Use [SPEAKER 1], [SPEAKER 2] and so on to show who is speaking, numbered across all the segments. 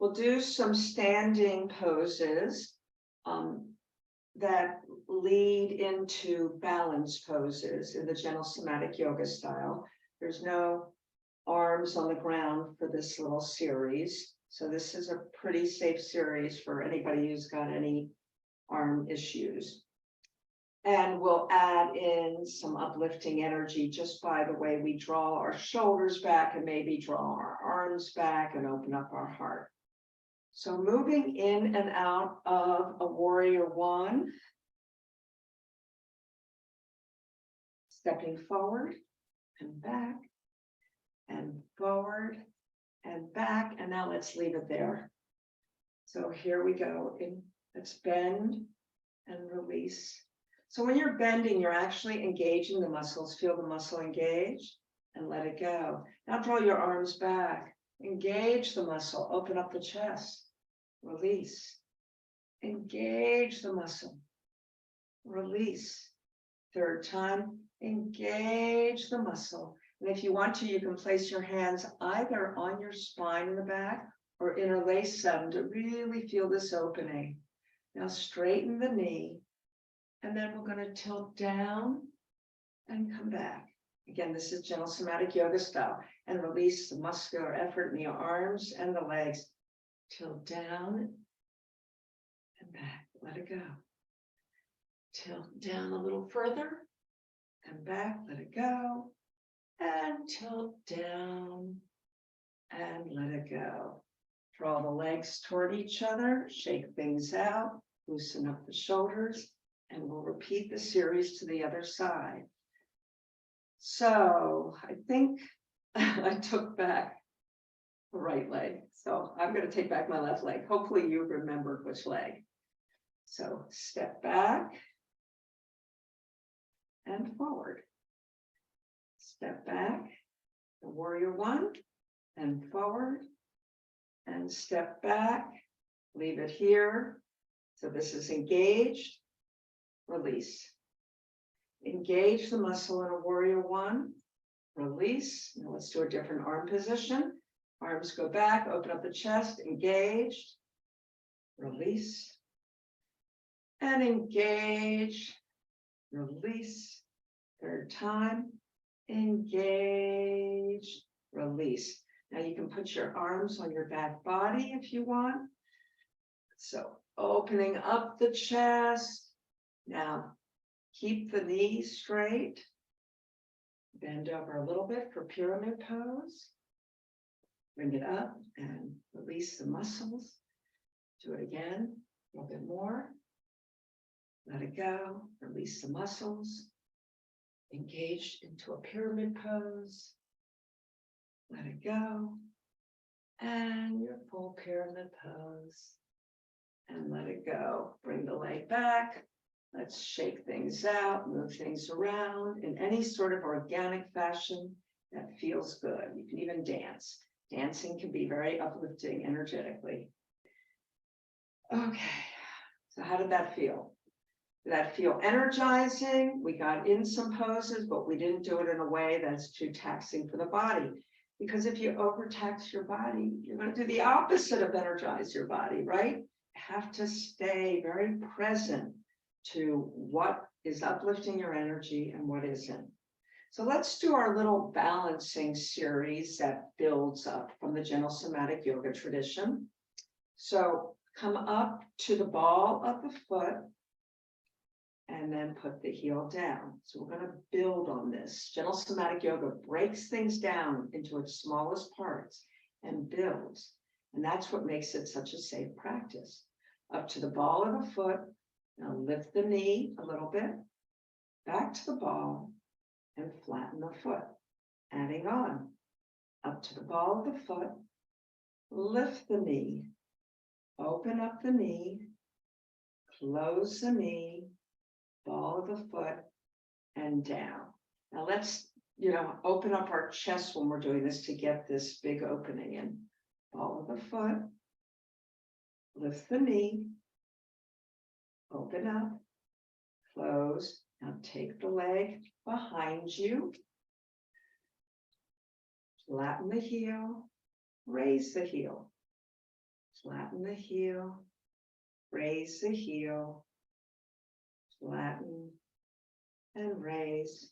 [SPEAKER 1] We'll do some standing poses that lead into balance poses in the gentle somatic yoga style. There's no arms on the ground for this little series. So this is a pretty safe series for anybody who's got any arm issues. And we'll add in some uplifting energy just by the way we draw our shoulders back and maybe draw our arms back and open up our heart. So moving in and out of a warrior one, stepping forward and back and forward and back. And now let's leave it there. So here we go. Let's bend and release. So when you're bending, you're actually engaging the muscles. Feel the muscle engage and let it go. Now draw your arms back. Engage the muscle. Open up the chest. Release. Engage the muscle. Release. Third time, engage the muscle. And if you want to, you can place your hands either on your spine in the back or interlace them to really feel this opening. Now straighten the knee. And then we're going to tilt down and come back. Again, this is gentle somatic yoga style. And release the muscular effort in the arms and the legs. Tilt down and back. Let it go. Tilt down a little further and back. Let it go. And tilt down and let it go. Draw the legs toward each other. Shake things out. Loosen up the shoulders. And we'll repeat the series to the other side. So I think I took back the right leg. So I'm going to take back my left leg. Hopefully you remembered which leg. So step back and forward. Step back, the warrior one, and forward. And step back, leave it here. So this is engaged. Release. Engage the muscle in a warrior one. Release. Now let's do a different arm position. Arms go back, open up the chest, engaged. Release. And engage. Release. Third time. Engage. Release. Now you can put your arms on your back body if you want. So opening up the chest. Now, keep the knees straight. Bend over a little bit for pyramid pose. Bring it up and release the muscles. Do it again, a little bit more. Let it go. Release the muscles. Engage into a pyramid pose. Let it go. And your full pyramid pose. And let it go. Bring the leg back. Let's shake things out, move things around in any sort of organic fashion that feels good. You can even dance. Dancing can be very uplifting energetically. Okay, so how did that feel? Did that feel energizing? We got in some poses, but we didn't do it in a way that's too taxing for the body. Because if you overtax your body, you're going to do the opposite of energize your body, right? You have to stay very present to what is uplifting your energy and what isn't. So let's do our little balancing series that builds up from the gentle somatic yoga tradition. So come up to the ball of the foot and then put the heel down. So we're going to build on this. Gentle somatic yoga breaks things down into its smallest parts and builds. And that's what makes it such a safe practice. Up to the ball of the foot. Now lift the knee a little bit, back to the ball, and flatten the foot. Adding on, up to the ball of the foot, lift the knee, open up the knee, close the knee, ball of the foot, and down. Now let's, open up our chest when we're doing this to get this big opening in. Ball of the foot, lift the knee, open up, close. Now take the leg behind you, flatten the heel, raise the heel. flatten the heel, raise the heel, flatten and raise.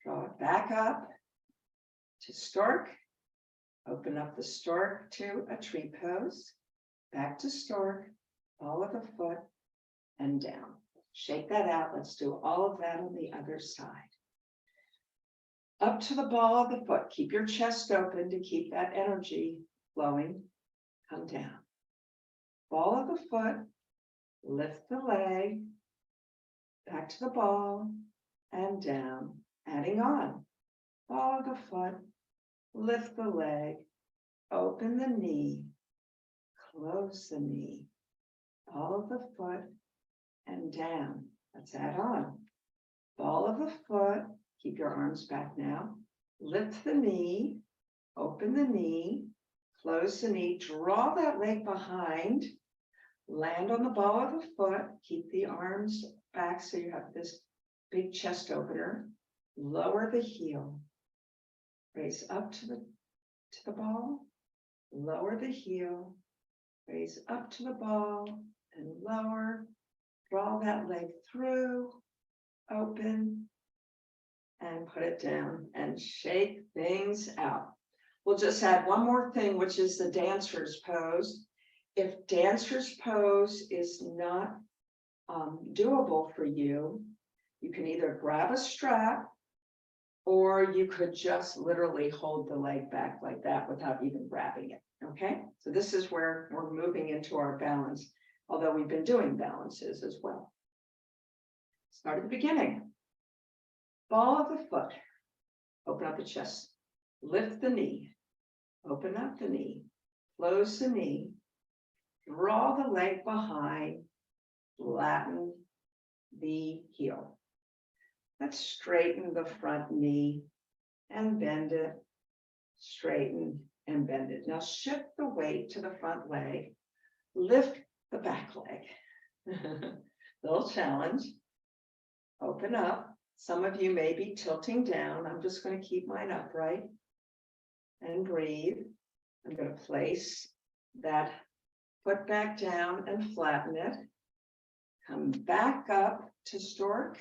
[SPEAKER 1] Draw it back up to stork. Open up the stork to a tree pose. Back to stork, ball of the foot, and down. Shake that out. Let's do all of that on the other side. Up to the ball of the foot. Keep your chest open to keep that energy flowing. Come down. Ball of the foot. Lift the leg. Back to the ball and down. Adding on. Ball of the foot. Lift the leg. Open the knee. Close the knee. Ball of the foot and down. Let's add on. Ball of the foot. Keep your arms back now. Lift the knee. Open the knee. Close the knee. Draw that leg behind. Land on the ball of the foot. Keep the arms back so you have this big chest opener. Lower the heel. Raise up to the ball. Lower the heel. Raise up to the ball and lower. Draw that leg through. Open. And put it down and shake things out. We'll just add one more thing, which is the dancer's pose. If dancer's pose is not doable for you, you can either grab a strap or you could just literally hold the leg back like that without even grabbing it. Okay, so this is where we're moving into our balance, although we've been doing balances as well. Start at the beginning. Ball of the foot, open up the chest, lift the knee, open up the knee, close the knee, draw the leg behind, flatten the heel. Let's straighten the front knee and bend it, straighten and bend it. Now shift the weight to the front leg, lift the back leg. Little challenge, open up. Some of you may be tilting down. I'm just going to keep mine upright and breathe. I'm going to place that foot back down and flatten it. Come back up to stork.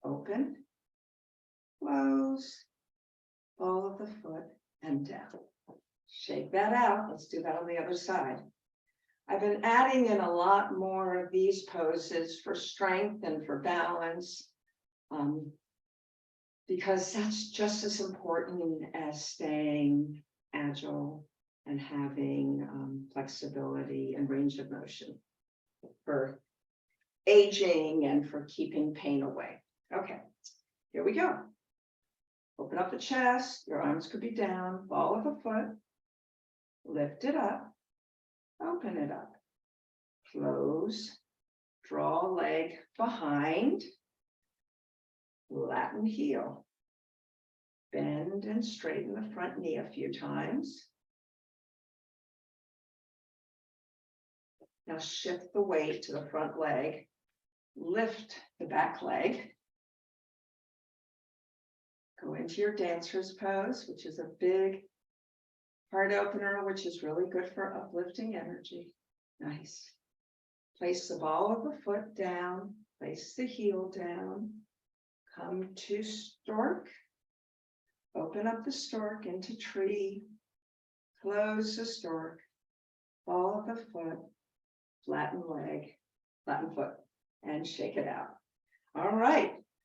[SPEAKER 1] Open, close, ball of the foot and down. Shake that out. Let's do that on the other side. I've been adding in a lot more of these poses for strength and for balance. Because that's just as important as staying agile and having flexibility and range of motion for aging and for keeping pain away. Okay, here we go. Open up the chest, your arms could be down, ball of the foot, lift it up, open it up, close, draw leg behind, flatten heel, bend and straighten the front knee a few times. Now shift the weight to the front leg, lift the back leg, go into your dancer's pose, which is a big heart opener, which is really good for uplifting energy. Nice. Place the ball of the foot down, place the heel down, come to stork, open up the stork into tree, close the stork, ball of the foot, flatten leg, flatten foot, and shake it out. All right,